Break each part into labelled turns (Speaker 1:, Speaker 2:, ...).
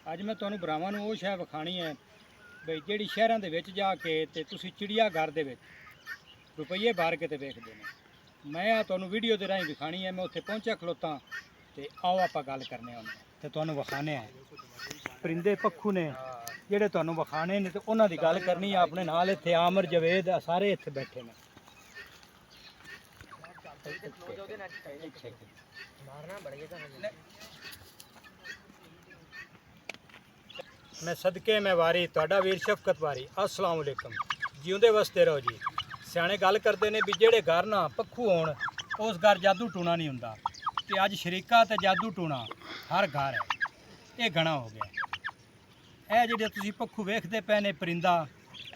Speaker 1: ਅੱਜ मैं ਤੁਹਾਨੂੰ ਭਰਾਵਾਂ ਨੂੰ ਉਹ ਸ਼ੈ ਵਿਖਾਣੀ ਹੈ ਬਈ ਜਿਹੜੀ ਸ਼ਹਿਰਾਂ ਦੇ ਵਿੱਚ ਜਾ ਕੇ ਤੇ ਤੁਸੀਂ ਚਿੜੀਆ ਘਰ ਦੇ ਵਿੱਚ ਰੁਪਈਏ ਭਰ ਕੇ ਤੇ ਵੇਖਦੇ ਨੇ। ਮੈਂ ਆ ਤੁਹਾਨੂੰ ਵੀਡੀਓ ਦੇ ਰਾਹੀਂ ਵਿਖਾਣੀ ਹੈ। ਮੈਂ ਉੱਥੇ ਪਹੁੰਚਿਆ ਖਲੋਤਾ ਤੇ ਆਓ ਆਪਾਂ ਗੱਲ ਕਰਨੇ ਹਾਂ ਤੇ ਤੁਹਾਨੂੰ ਵਿਖਾਣੇ ਆ ਪਰਿੰਦੇ ਪੱਖੂ ਨੇ ਜਿਹੜੇ ਤੁਹਾਨੂੰ ਵਿਖਾਣੇ ਨੇ ਤੇ ਉਹਨਾਂ ਦੀ ਗੱਲ ਕਰਨੀ ਹੈ। ਆਪਣੇ ਨਾਲ ਇੱਥੇ ਆਮਰ ਜਵੇਦ ਸਾਰੇ ਇੱਥੇ ਬੈਠੇ ਨੇ। मैं सदके मैं वारी तुहाडा वीर शफकत वारी अस्सलाम वालेकुम जीउंदे वसते रहो जी। सियाणे गल करते हैं भी जेड़े घर ना पक्खू होण उस घर जादू टूना नहीं हुंदा ते अज शरीका ते जादू टूना हर घर है। ये घना हो गया। ਇਹ ਜਿਹੜੇ ਤੁਸੀਂ ਪੱਖੂ ਵੇਖਦੇ ਪਏ ਨੇ परिंदा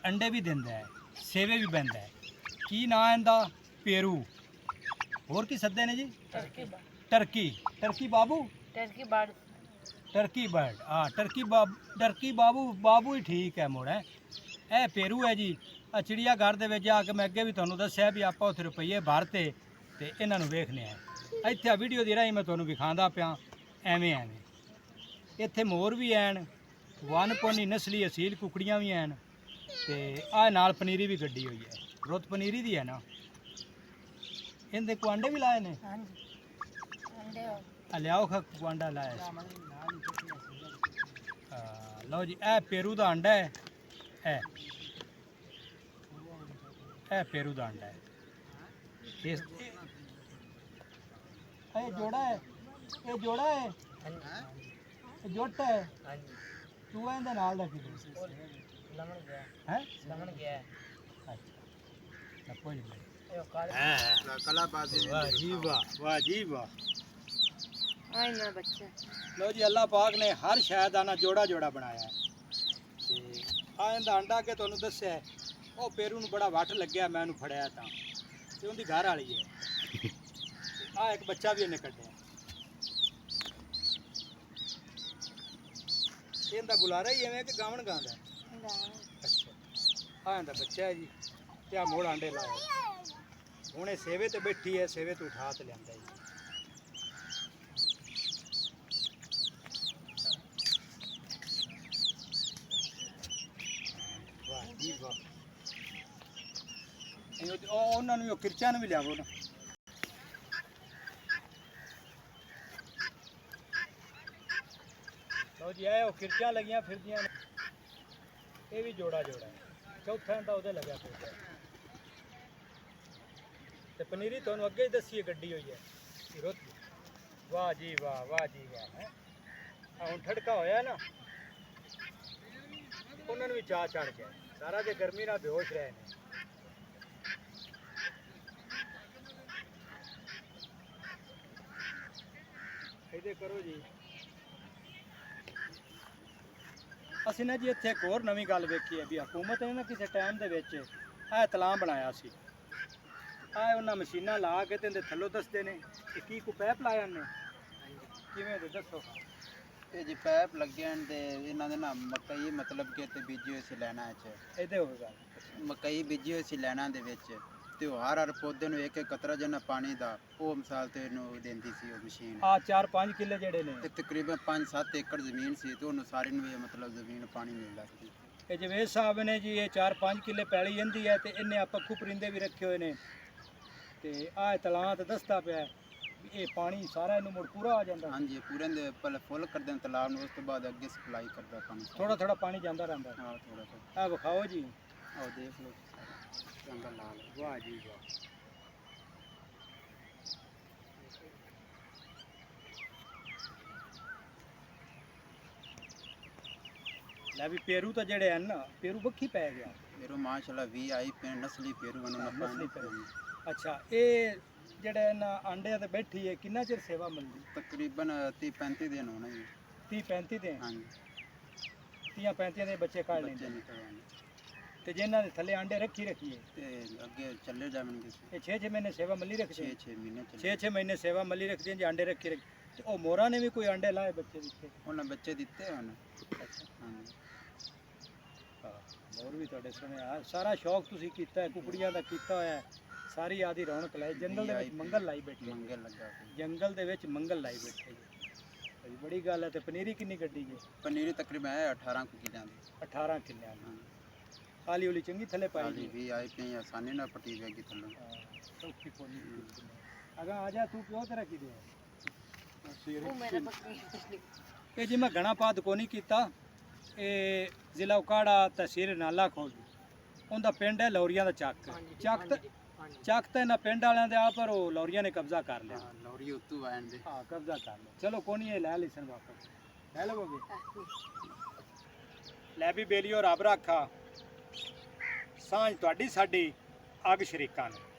Speaker 1: अंडे भी दिंदा है सेवे भी बहंदा है। की ना ਇਹਦਾ पेरू होर की सदे ने जी टर्की टर्की बाबू टर्की बर्ड हाँ टर्की बाबू ही ठीक है मुड़ है। यह पेरू है जी। आ चिड़िया घर के जाके मैं अगे भी तुहानू दस्सिया भी आप उत्थे रुपये भरते तो इन्हों वेखने इत्थे वीडियो की राही मैं तुहानू विखांदा पिया एवें एवें। इत्थे मोर भी हैं वन पोनी नस्ली असील कुकड़ियाँ भी हैं ते आ नाल पनीरी भी गड्डी हुई है। रुत पनीरी दी है ना। इनके को अंडे भी लाए ने लियाओ खा को अंडा लाया। लो जी ए पेरू का अंडा है। ए पेरू का अंडा है। जोड़ा है ये जोड़ा है जुट है तू इहदे नाल रखी है लो जी अल्लाह पाक ने हर शायद आना जोड़ा जोड़ा बनाया है। इहदा अंडा के तुहानू दस्सिया है वो पेरू नू बड़ा वट लग्या मैं उन्हें फड़िया तो उनकी घर वाली है। आ एक बच्चा भी इन्हें कढ़िया इनका बुलारा ही है कि गावन गांदा है। अच्छा इनका बच्चा है जी। क्या मोड़ आंडे लाए हूँ सेवे तो बैठी है सेवे तो उठा तो लिया जी। वाह जी वाह उन्होंने किरचा भी लियावो ना। लो जी आए किरचा लगियां फिर ये भी जोड़ा जोड़ा है। चौथा तो वो लग्या फिर ते पनीरी तुहानू अगे ही दसी गड्डी हुई है रुत। वाह जी वाह जी वाह है। हुण ठड़का होया ना उन्होंने भी चाह चढ़ गया सारा जे गर्मी ना बेहोश रहे ने। इधर करो जी। ਅਸੀਂ ਨਾ ਜੀ ਇੱਥੇ ਇੱਕ ਹੋਰ ਨਵੀਂ ਗੱਲ ਵੇਖੀ ਹੈ ਵੀ ਹਕੂਮਤ ਨੇ ਨਾ ਕਿਸੇ ਟਾਈਮ ਦੇ ਵਿੱਚ ਇਹ ਤਲਾਅ ਬਣਾਇਆ ਸੀ। ਆ ਉਹਨਾਂ ਮਸ਼ੀਨਾਂ ਲਾ ਕੇ ਤੇ ਇਹਦੇ ਥੱਲੋਂ ਦੱਸਦੇ ਨੇ ਕਿ ਕੀ ਕੋ ਪੈਪ ਲਾਇਆ ਨੇ ਕਿਵੇਂ ਦੇ ਦੱਸੋ।
Speaker 2: ਇਹ ਜੀ ਪੈਪ ਲੱਗੇ ਹਨ ਤੇ ਇਹਨਾਂ ਦੇ ਨਾ ਮਕਈ ਮਤਲਬ ਕਿ ਤੇ ਬੀਜੀ ਹੋਈ ਸੀ ਲੈਣਾ ਚ
Speaker 1: ਇਹਦੇ ਹੋਵੇਗਾ
Speaker 2: ਮਕਈ ਬੀਜੀ ਹੋਈ ਸੀ ਲੈਣਾ ਦੇ ਵਿੱਚ ਤੇ ਉਹ ਹਰ ਪੌਦੇ ਨੂੰ ਇੱਕ ਇੱਕ ਕਤਰਾ ਜਿਹਾ ਪਾਣੀ ਦਾ ਉਹ ਮਿਸਾਲ ਤੇ ਇਹਨੂੰ ਦਿੰਦੀ ਸੀ ਉਹ ਮਸ਼ੀਨ।
Speaker 1: ਆ 4-5 ਕਿੱਲੇ ਜਿਹੜੇ ਨੇ
Speaker 2: ਤੇ ਤਕਰੀਬਨ 5-7 ਏਕੜ ਜ਼ਮੀਨ ਸੀ ਤੇ ਉਹਨੂੰ ਸਾਰੇ ਨੂੰ ਮਤਲਬ ਜ਼ਮੀਨ ਪਾਣੀ ਮਿਲਦਾ ਸੀ।
Speaker 1: ਇਹ ਜਵੇਦ ਸਾਹਿਬ ਨੇ ਜੀ ਇਹ 4-5 ਕਿੱਲੇ ਪੈਲੀ ਜਾਂਦੀ ਹੈ ਤੇ ਇਹਨੇ ਆ ਪੱਖੂ ਪਰਿੰਦੇ ਵੀ ਰੱਖੇ ਹੋਏ ਨੇ ਤੇ ਆ ਤਲਾਅ ਤੇ ਦੱਸਦਾ ਪਿਆ ਇਹ ਪਾਣੀ ਸਾਰਾ ਇਹਨੂੰ ਮੁੜ ਪੂਰਾ ਆ ਜਾਂਦਾ।
Speaker 2: ਹਾਂਜੀ ਪੂਰੇ ਦੇ ਪਹਿਲੇ ਫੁੱਲ ਕਰਦੇ ਤਲਾਬ ਨੂੰ ਉਸ ਤੋਂ ਬਾਅਦ ਅੱਗੇ ਸਪਲਾਈ ਕਰਦਾ ਪਾਣੀ
Speaker 1: ਥੋੜਾ ਪਾਣੀ ਜਾਂਦਾ ਰਹਿੰਦਾ।
Speaker 2: ਹਾਂ ਥੋੜਾ
Speaker 1: ਆ ਵਿਖਾਓ ਜੀ
Speaker 2: ਆਹ ਦੇਖ ਲਓ ਚੰਗਾ ਲਾਲ।
Speaker 1: ਵਾਹ ਜੀ ਵਾਹ। ਲੈ ਵੀ पेरू ਤਾਂ ਜਿਹੜੇ ਹਨ ਨਾ पेरू ਬੱਖੀ ਪੈ ਗਿਆ।
Speaker 2: पेरू माशाल्लाह 20 आई पे नस्ली पेरू
Speaker 1: नस्ली पेरू। अच्छा ये ਜਿਹੜੇ ਇਹਨਾਂ ਆਂਡਿਆਂ ਤੇ ਬੈਠੀ ਹੈ ਕਿੰਨਾ ਚਿਰ ਸੇਵਾ ਮਿਲਦੀ?
Speaker 2: ਤਕਰੀਬਨ 30-35 ਦਿਨ ਹੋਣੇ ਜੀ।
Speaker 1: 30-35 ਦਿਨ?
Speaker 2: ਹਾਂਜੀ
Speaker 1: 30-35 ਦੇ ਬੱਚੇ ਕੱਢ ਲੈਂਦੇ ਤੇ ਜਿਨ੍ਹਾਂ ਦੇ ਥੱਲੇ ਆਂਡੇ ਰੱਖੀਏ
Speaker 2: ਤੇ ਅੱਗੇ ਚੱਲੇ ਜਾਣਗੇ।
Speaker 1: ਇਹ 6 ਮਹੀਨੇ ਸੇਵਾ ਮੱਲੀ ਰੱਖਦੇ?
Speaker 2: 6 ਮਹੀਨੇ
Speaker 1: 6 ਮਹੀਨੇ ਸੇਵਾ ਮੱਲੀ ਰੱਖਦੇ ਜੇ ਆਂਡੇ ਰੱਖੀ ਤੇ ਉਹ ਮੋਰਾਂ ਨੇ ਵੀ ਕੋਈ ਆਂਡੇ ਲਾਏ ਬੱਚੇ ਦਿੱਤੇ?
Speaker 2: ਉਹਨਾਂ ਬੱਚੇ ਦਿੱਤੇ ਹਨ।
Speaker 1: ਅੱਛਾ
Speaker 2: ਹਾਂਜੀ
Speaker 1: ਹਾਂ ਹੋਰ ਵੀ ਤੁਹਾਡੇ ਸੁਣਿਆ ਸਾਰਾ ਸ਼ੌਕ ਤੁਸੀਂ ਕੀਤਾ ਹੈ ਕੁਕੜੀਆਂ ਦਾ ਕੀਤਾ ਹੋਇਆ ਸਾਰੀ ਆਦੀ ਰੌਣਕ ਲਾਈ ਜੰਗਲ ਦੇ ਵਿੱਚ ਮੰਗਲ ਲਾਈ ਬੈਠੇ।
Speaker 2: ਮੰਗਲ ਲੱਗਾ
Speaker 1: ਜੰਗਲ ਦੇ ਵਿੱਚ ਮੰਗਲ ਲਾਈ ਬੈਠੇ ਜੀ ਬੜੀ ਗੱਲ ਹੈ। ਤੇ ਪਨੀਰੀ ਕਿੰਨੀ ਕੱਢੀ ਜੇ?
Speaker 2: ਪਨੀਰੀ ਤਕਰੀਬਨ ਹੈ 18 ਕੁ ਕਿੱਲਿਆਂ ਦੀ।
Speaker 1: 18 ਕਿੱਲਿਆਂ ਦੀ। ਹਾਲੀ ਹੌਲੀ ਚੰਗੀ ਥੱਲੇ ਪਾਈ
Speaker 2: ਹਾਲੀ
Speaker 1: ਜੀ।
Speaker 2: ਵੀ ਆਈ ਪਈ ਆਸਾਨੀ ਨਾਲ ਪੱਟੀ ਜਾਏਗੀ ਥੱਲੋਂ।
Speaker 1: ਸੌਖੀ ਕੋਨੀ ਅਗਾ ਆ ਜਾ ਤੂੰ ਪਿਓ ਤੇਰਾ ਕੀ ਦੇ
Speaker 3: ਉਹ ਮੇਰਾ ਬੱਕਰੀ
Speaker 1: ਇਹ ਜੀ ਮੈਂ ਘਣਾ ਪਾਦ ਕੋ ਨਹੀਂ ਕੀਤਾ। ਇਹ ਜ਼ਿਲ੍ਹਾ ਉਕਾੜਾ ਤਹਿਸੀਲ ਨਾਲਾ ਖੋਲ ਉਹਦਾ ਪਿੰਡ ਹੈ ਲੌਰੀਆਂ ਦਾ ਚੱਕ। ਚੱਕ ਤਾਂ ਇਹਨਾਂ ਪਿੰਡ ਵਾਲਿਆਂ ਦੇ ਆ, ਪਰ ਉਹ ਲੌਰੀਆਂ ਨੇ ਕਬਜ਼ਾ ਕਰ ਲਿਆ।
Speaker 2: ਲੌਰੀ ਉੱਤੋਂ ਆਣ ਦੇ।
Speaker 1: ਹਾਂ ਕਬਜ਼ਾ ਕਰ ਲਿਆ। ਚਲੋ ਕੋਈ ਨਹੀਂ, ਇਹ ਲੈ ਲਿਸਣ ਵਾਪਸ ਲੈ ਲਵੋਗੇ। ਲੈ ਵੀ ਬੇਲੀਓ ਰੱਬ ਰਾਖਾ। ਸਾਂਝ ਤੁਹਾਡੀ ਸਾਡੀ ਅੱਗ ਸ਼ਰੀਕਾਂ ਨੇ।